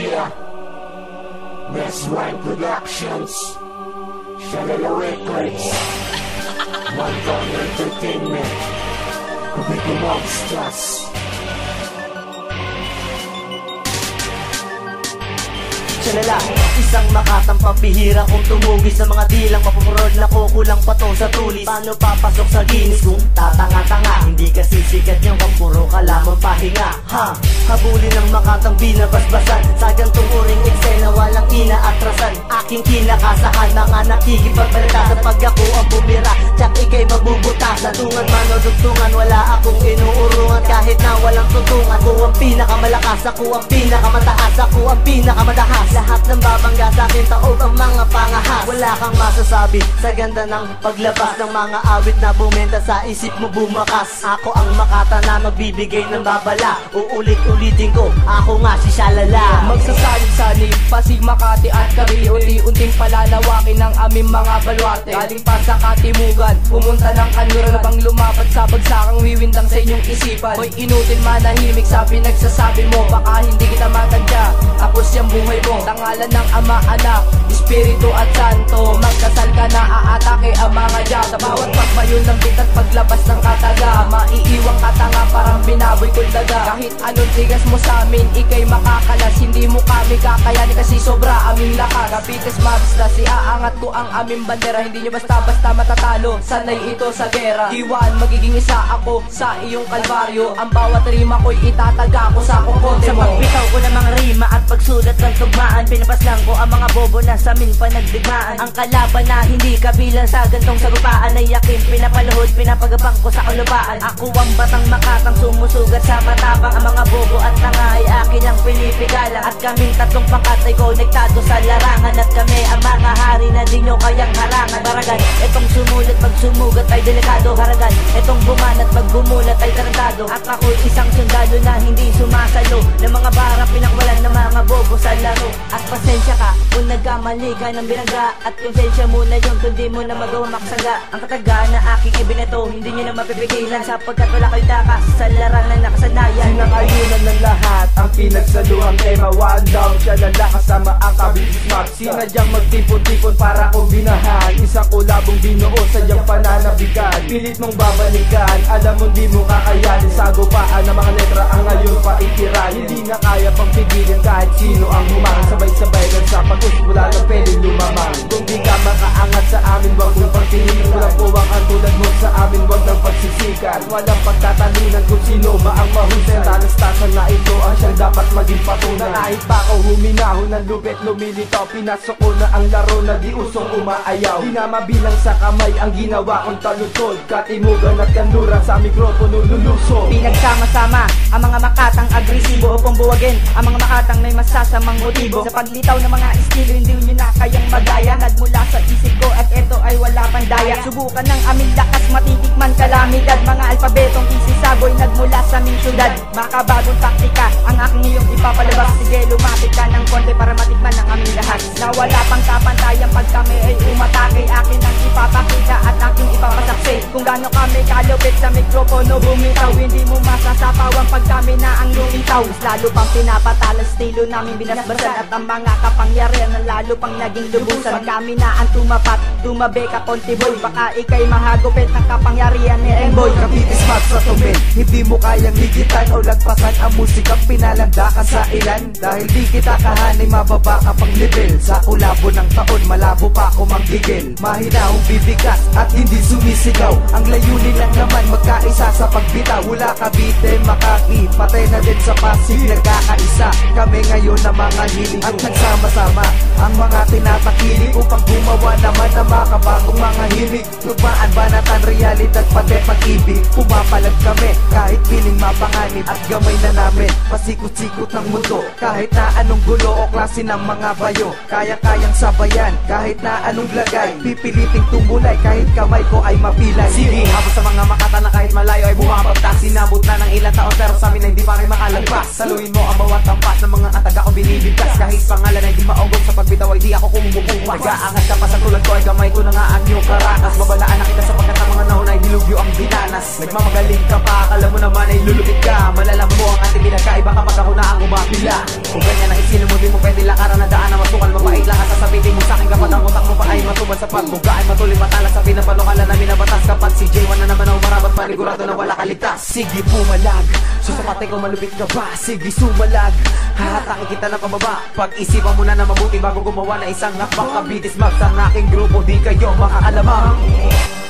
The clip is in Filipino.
Yeah, West Wine Productions, Shalala Records, One Gun Entertainment, Kubiko Monsters. Shalala, isang makatang pambihira kung tumugis sa mga dilang papapurod na kukulang pa to sa tulis. Paano papasok sa Guinness kung tatanga-tanga? Hindi ka sisikat niyang puro ka lamang pahinga. Ha, habulin ng makatang binabasbasan sa gantong uring eksena, walang inaatrasan. Aking kinakasahan, mga nakikipagbalita sa pag ako ang bumira. Tsak ikay mabubutasan, tungan manodugtungan, wala akong inuurungan kahit na walang tutungan. Ako ang pinakamalakas, ako ang pinakamataas, ako ang pinakamadahas. Lahat ng babangga sa akin taob ang mga pangahas. Wala kang masasabi sa ganda ng paglabas ng mga awit na bumenta sa isip mo bumakas. Ako ang makata na magbibigay ng babala. Uulit-ulitin ko, ako nga si Shalala. Magsasalib-salib, Pasig, Makati at Cavite, unti-unting palalawakin ng aming mga balwate. Galing pa sa katimugan, pumunta ng kanura na bang lumapat sa bagsakang wiwindang sa inyong isipan. Hoy inutil manahimik sa pinagsasabi mo, baka hindi kita matadya. Tapos yung buhay mo, tangalan ng Ama, Anak, Espiritu at Santo. Magkasal ka na, aatake ang mga diyaw. Sa bawat pagbayon ng bitat paglabas ng kataga, maiiwang katanga parang binaboy kuldaga. Kahit anong tigas mo sa amin, ikay makakalas. Hindi mo kami kakayanin kasi sobra aming lakas. Capites Mabsla, si aangat ko ang aming bandera. Hindi nyo basta-basta matatalo, sanay ito sa gera. Iwan, magiging isa ako sa iyong kalbaryo. Ang bawat rima ko'y itataga ko sa kukote mo. Sa pagbitaw ko ng mga rima at pagsulat ng tugmaan, pinapaslang ko ang mga bobo na sa amin panagdigmaan. Ang kalaban na hindi kabilang sa gantong sagupaan ay yakin, pinapaluhod, pinapagabang ko sa kalupaan. Ako ang batang makatang sumusugat sa matapang. Ang mga bobo at tanga ay akin ang pinipigalang. At kaming tatlong pangkat ay konektado sa larangan. At kami ang mga hari na di nyo kayang harangan. Baragan, itong sumulat pag sumugat ay delikado. Haragan, itong bumanat pag bumulat ay tarantado. At ako'y isang sundalo na hindi sumasalo ng mga bara pinakwalan ng mga bobo sa laro. At pasensya ka kung nagkamali ka ng binangga, at konsensya mo na yun kung di mo na magawa maksaga. Ang kataga na aking ibinato, hindi nyo na mapipigilan, sapagkat wala kayo takas sa larangan na nakasanayan. Sinakayunan ng lahat ang pinagsaluhang tema. One down, Shalala kasama ang Capites Mabsla. Sinadyang magtipon-tipon para kombinahan, isang kulabong binuo sadyang pananabigan. Pilit mong babalikan, alam mo di mo kakayanin. Sagupaan ng mga letra ang ngayon paitirahin. Hindi na kaya pang pigilin kahit sino ang humang. Sabay-sabay lang sa pag-usap, wala lang pwedeng lumamang. Kung di ka makaangat sa amin, wag mong pagtingin. Walang puwang ang tulad mo sa amin, wag ng pagsisikan. Walang pagtatalunan kung sino ba ang mahusay. Talastasan na ito ang siyang dapat maging patunay. Kahit pa ako huminahon ng lupit, lumilitaw, pinasok ko na ang laro na di usong umaayaw. Di na mabilang sa kamay ang ginawa kong talutod. Katimugan at kanluran sa mikropono luluso. Pinagsama-sama ang mga makatang agresibo upang buwagin ang mga makatang may masasamang motibo. Sa paglitaw ng mga estilo, hindi nyo na kayang madaya. Nagmula sa isip ko at eto ay wala pang daya. Subukan ng aming lakas, matitikman kalamidad. Mga alpabetong isisaboy nagmula sa aming syudad. Baka bagong taktika ang aking iyong ipapalabas. Sige, lumapit ka ng konti para matikman ang aming lahat. Na wala pang kapantayan pag kami ay umatake. Akin ang ipapakita at aking ipapasaksi kung gaano kami kalupit sa mikropono bumitaw. Hindi mo masasapawang pag kami na ang lumitaw. Lalo pang pinapatala estilo namin binasbasan, at ang mga kapangyarihan na lalo pang naging lubusan. Pag kami na ang tumapat, tumabi ka Pontiboy, baka ikay mahagupit ng kapangyarihan ni Emboy. Capites Mabsla to men, hindi mo kayang ligitan o lagpasan ang musikang pinalanda ka sa ilan. Dahil di kita kahanay, mababa ka pang level. Sa kulabo ng taon, malabo pa ako manggigil. Mahinahong bibigas at hindi sumisigaw. Ang layunin lang naman magkaisa sa pagbitaw. Wala Cavite, Makati, patay na din sa Pasig. Nagkakaisa kami ngayon na mga hiling at nagsama-sama ang mga tinatakiling upang gumawa naman ng makabagong mga himig. Tugmaan, banatan, realidad, pati pag-ibig. Pumapalag kami kahit piling mapanganib at gamay na namin pasikot-sikot ng mundo. Kahit na anong gulo o klase ng mga bayo, kaya-kayang sabayan kahit na anong lagay. Pipiliting tumulay kahit kamay ko ay mapilay. Sige, habang sa mga makata na kahit malayo ay bumabagtas. Sinabot na ng ilang taon pero sa amin ay hindi pa rin makalagpas. Saluhin mo ang bawat tampas ng mga ataga ko binibigkas. Kahit pangalan ay di maugong sa pagbitaw ay di ako kumububukas. Gaangat ka pa sa tulad ko ay kamay ko na nga ang iyong karakas. Babalaan na kita sapagkat ang mga naon ay dilubyo ang binanas. Nagmamagaling ka pa, akala mo naman ay lulupit ka. Malalaman mo ang ating pinagkaiba kapag ako na ang umapila. Kung ganyan ang isino mo, di mo sapat. Buga ay matuloy matala sa pinapalukala namin na batas. Kapat si J1 na naman ang marabat, panigurado na wala kaligtas. Sige pumalag, susapatay ko malupit ka ba? Sige sumalag, hahatakin kita na pababa. Pag-isipan mo na mabuti bago gumawa na isang hakbang. Kabitis mag sa aking grupo, di kayo makaalamang.